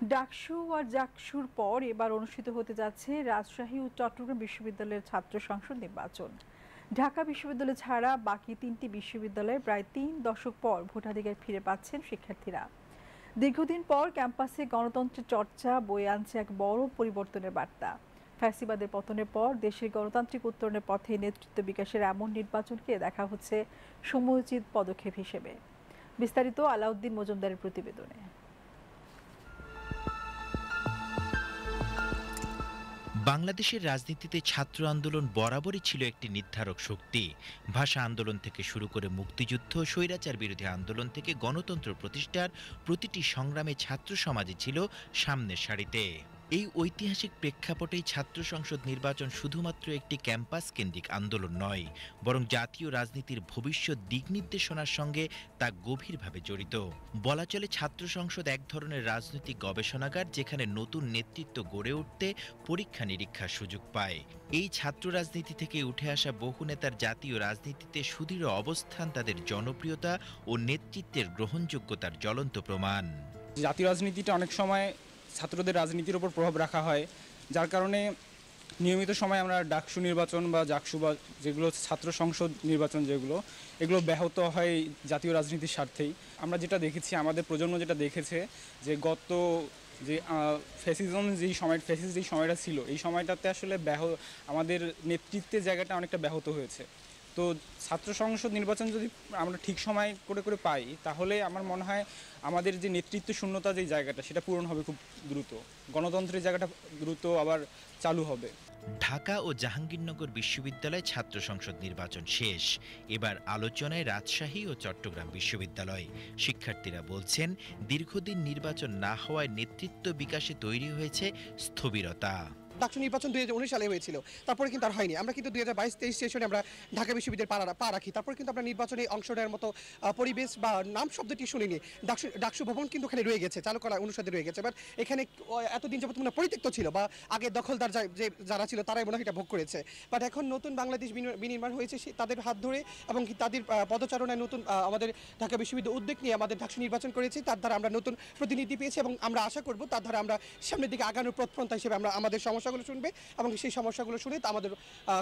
ডাকসু আর জাকসুর পর এবার অনুষ্ঠিত হতে যাচ্ছে রাজশাহী ও চট্টগ্রাম বিশ্ববিদ্যালয়ের ছাত্র সংসদ নির্বাচন। ঢাকা বিশ্ববিদ্যালয় ছাড়া বাকি তিনটি বিশ্ববিদ্যালয়ে প্রায় ৩ দশক পর ভোটাধিকার ফিরে পাচ্ছেন শিক্ষার্থীরা। দীর্ঘদিন পর ক্যাম্পাসে গণতন্ত্রের চর্চা বয়ে আনছে এক বড় পরিবর্তনের বার্তা। ফ্যাসিবাদের পতনের পর দেশের গণতান্ত্রিক উত্তরণের পথে নেতৃত্ব বিকাশের এমন নির্বাচনকে দেখা হচ্ছে সময়োচিত পদক্ষেপ হিসেবে। বিস্তারিত আলাউদ্দিন মজুমদারের প্রতিবেদনে। বাংলাদেশের রাজনীতিতে ছাত্র আন্দোলন বরাবরই ছিল একটি নির্ধারক শক্তি। ভাষা আন্দোলন থেকে শুরু করে মুক্তিযুদ্ধ, স্বৈরাচার বিরোধী আন্দোলন থেকে গণতন্ত্র প্রতিষ্ঠার প্রতিটি সংগ্রামে ছাত্র সমাজই ছিল সামনের সারিতে। এই ঐতিহাসিক প্রেক্ষাপটেই ছাত্র সংসদ নির্বাচন শুধুমাত্র একটি ক্যাম্পাস কেন্দ্রিক আন্দোলন নয়, বরং জাতীয় রাজনীতির ভবিষ্যৎ দিক নির্দেশনার সঙ্গে তা গভীরভাবে জড়িত। বলা চলে ছাত্র সংসদ এক ধরনের রাজনৈতিক গবেষণাগার, যেখানে নতুন নেতৃত্ব গড়ে উঠতে পরীক্ষা নিরীক্ষার সুযোগ পায়। এই ছাত্র রাজনীতি থেকে উঠে আসা বহু নেতার জাতীয় রাজনীতিতে সুদৃঢ় অবস্থান তাদের জনপ্রিয়তা ও নেতৃত্বের গ্রহণযোগ্যতার জ্বলন্ত প্রমাণ। জাতীয় রাজনীতিটা অনেক সময় ছাত্রদের রাজনীতির উপর প্রভাব রাখা হয়, যার কারণে নিয়মিত সময় আমরা ডাকসু নির্বাচন বা জাকসু বা যেগুলো ছাত্র সংসদ নির্বাচন এগুলো ব্যাহত হয় জাতীয় রাজনীতির স্বার্থেই। আমরা যেটা দেখেছি, আমাদের প্রজন্ম যেটা দেখেছে, যে গত যে ফ্যাসিস্ট যেই সময়টা ছিল, এই সময়টাতে আসলে আমাদের নেতৃত্বের জায়গাটা অনেকটা ব্যাহত হয়েছে। তো ছাত্র সংসদ নির্বাচন যদি আমরা ঠিক সময় করে পাই, তাহলে আমার মনে হয় আমাদের যে নেতৃত্ব শূন্যতা যে জায়গাটা, সেটা পূরণ হবে খুব দ্রুত। গণতন্ত্রের জায়গাটা দ্রুত আবার চালু হবে। ঢাকা ও জাহাঙ্গীরনগর বিশ্ববিদ্যালয় ছাত্র সংসদ নির্বাচন শেষ। এবার আলোচনায় রাজশাহী ও চট্টগ্রাম বিশ্ববিদ্যালয়। শিক্ষার্থীরা বলছেন, দীর্ঘদিন নির্বাচন না হওয়ায় নেতৃত্ব বিকাশে তৈরি হয়েছে স্থবিরতা। ডাকসু নির্বাচন 2019 সালে হয়েছিল, তারপরে কিন্তু আর হয়নি। আমরা কিন্তু 2022-23 সেশনে আমরা ঢাকা বিশ্ববিদ্যালয়ে পা রাখি, তারপরে কিন্তু আমরা নির্বাচনে অংশ নেওয়ার মতো পরিবেশ বা নাম শব্দটি শুনিনি। ডাকসু ভবন কিন্তু ওখানে রয়ে গেছে, চালু করা অনুসারে রয়ে গেছে। বাট এখানে এতদিন যাবত মনে পরিত্যক্ত ছিল, বা আগে দখলদার যারা ছিল তারাই মনে হয় এটা ভোগ করেছে। বাট এখন নতুন বাংলাদেশ বিনির্মাণ হয়েছে, তাদের হাত ধরে এবং তাদের পদচারণায় নতুন আমাদের ঢাকা বিশ্ববিদ্যালয় উদ্যোগ নিয়ে আমাদের ডাকসু নির্বাচন করেছি। তার দ্বারা আমরা নতুন প্রতিনিধি পেয়েছি এবং আমরা আশা করব তার দ্বারা আমরা সামনের দিকে আগানোর পথপন্থা হিসেবে আমরা আমাদের সমস্যাগুলো শুনবে এবং সেই সমস্যাগুলো শুনে তা আমাদের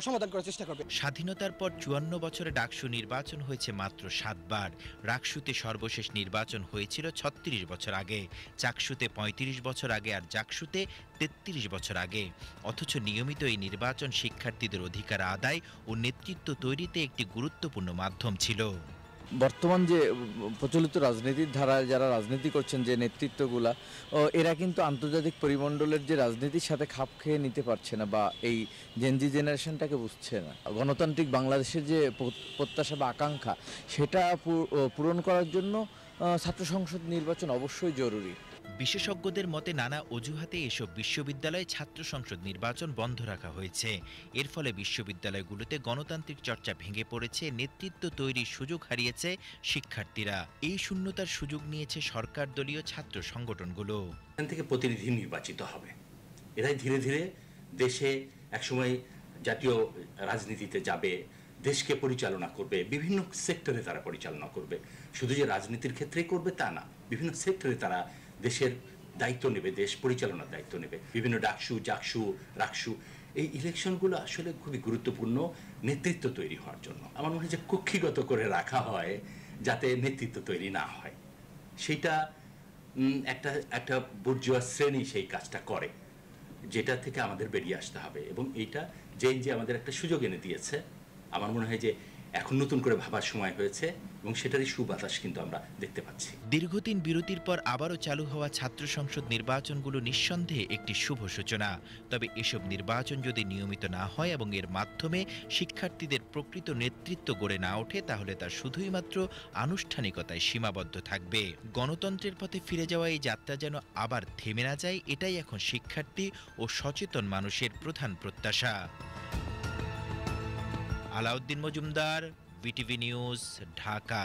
সমাধান করার চেষ্টা করবে। স্বাধীনতার পর 54 বছরে ডাকসু নির্বাচন হয়েছে মাত্র 7 বার। রাকসুতে সর্বশেষ নির্বাচন হয়েছিল 36 বছর আগে, চাকসুতে 35 বছর আগে আর জাকসুতে 33 বছর আগে। অথচ নিয়মিত এই নির্বাচন শিক্ষার্থীদের অধিকার আদায় ও নেতৃত্ব তৈরিতে একটি গুরুত্বপূর্ণ মাধ্যম ছিল। বর্তমান যে প্রচলিত রাজনীতির ধারায় যারা রাজনীতি করছেন, যে নেতৃত্বগুলা, এরা কিন্তু আন্তর্জাতিক পরিমণ্ডলের যে রাজনীতির সাথে খাপ খেয়ে নিতে পারছে না, বা এই জেনজি জেনারেশনটাকে বুঝছে না। গণতান্ত্রিক বাংলাদেশের যে প্রত্যাশা বা আকাঙ্ক্ষা, সেটা পূরণ করার জন্য ছাত্র সংসদ নির্বাচন অবশ্যই জরুরি। বিশেষজ্ঞদের মতে নানা অজুহাতে এসব বিশ্ববিদ্যালয়ে ছাত্র সংসদ নির্বাচন বন্ধ রাখা হয়েছে। এর ফলে বিশ্ববিদ্যালয়গুলোতে গণতান্ত্রিক চর্চা ভেঙে পড়েছে, নেতৃত্ব তৈরির সুযোগ হারিয়েছে শিক্ষার্থীরা। এই শূন্যতার সুযোগ নিয়েছে সরকার দলীয় ছাত্র সংগঠনগুলো। এখান থেকে প্রতিনিধি নির্বাচিত হবে, এরাই ধীরে ধীরে দেশে একসময় জাতীয় রাজনীতিতে যাবে, দেশকে পরিচালনা করবে, বিভিন্ন সেক্টরে তারা পরিচালনা করবে। শুধু যে রাজনীতির ক্ষেত্রেই করবে তা না, বিভিন্ন সেক্টরে তারা দেশের দায়িত্ব নেবে, দেশ পরিচালনার দায়িত্ব নেবে। বিভিন্ন ডাকসু, জাকসু, রাকসু, এই ইলেকশনগুলো আসলে খুবই গুরুত্বপূর্ণ নেতৃত্ব তৈরি হওয়ার জন্য। আমার মনে হয় যে কক্ষিগত করে রাখা হয় যাতে নেতৃত্ব তৈরি না হয়, সেইটা একটা বুর্জোয়া শ্রেণী সেই কাজটা করে, যেটা থেকে আমাদের বেরিয়ে আসতে হবে। এবং এইটা যে আমাদের একটা সুযোগ এনে দিয়েছে, আমার মনে হয় যে এখন নতুন করে ভাবার সময় হয়েছে এবং সেটারই সুবাতাস কিন্তু আমরা দেখতে পাচ্ছি। দীর্ঘদিন বিরতির পর আবারও চালু হওয়া ছাত্র সংসদ নির্বাচনগুলো নিঃসন্দেহে একটি শুভ সূচনা। তবে এসব নির্বাচন যদি নিয়মিত না হয় এবং এর মাধ্যমে শিক্ষার্থীদের প্রকৃত নেতৃত্ব গড়ে না ওঠে, তাহলে তা শুধুই মাত্র আনুষ্ঠানিকতায় সীমাবদ্ধ থাকবে। গণতন্ত্রের পথে ফিরে যাওয়া এই যাত্রা যেন আবার থেমে না যায়, এটাই এখন শিক্ষার্থী ও সচেতন মানুষের প্রধান প্রত্যাশা। Alauddin Majumdar, BTV news, Dhaka.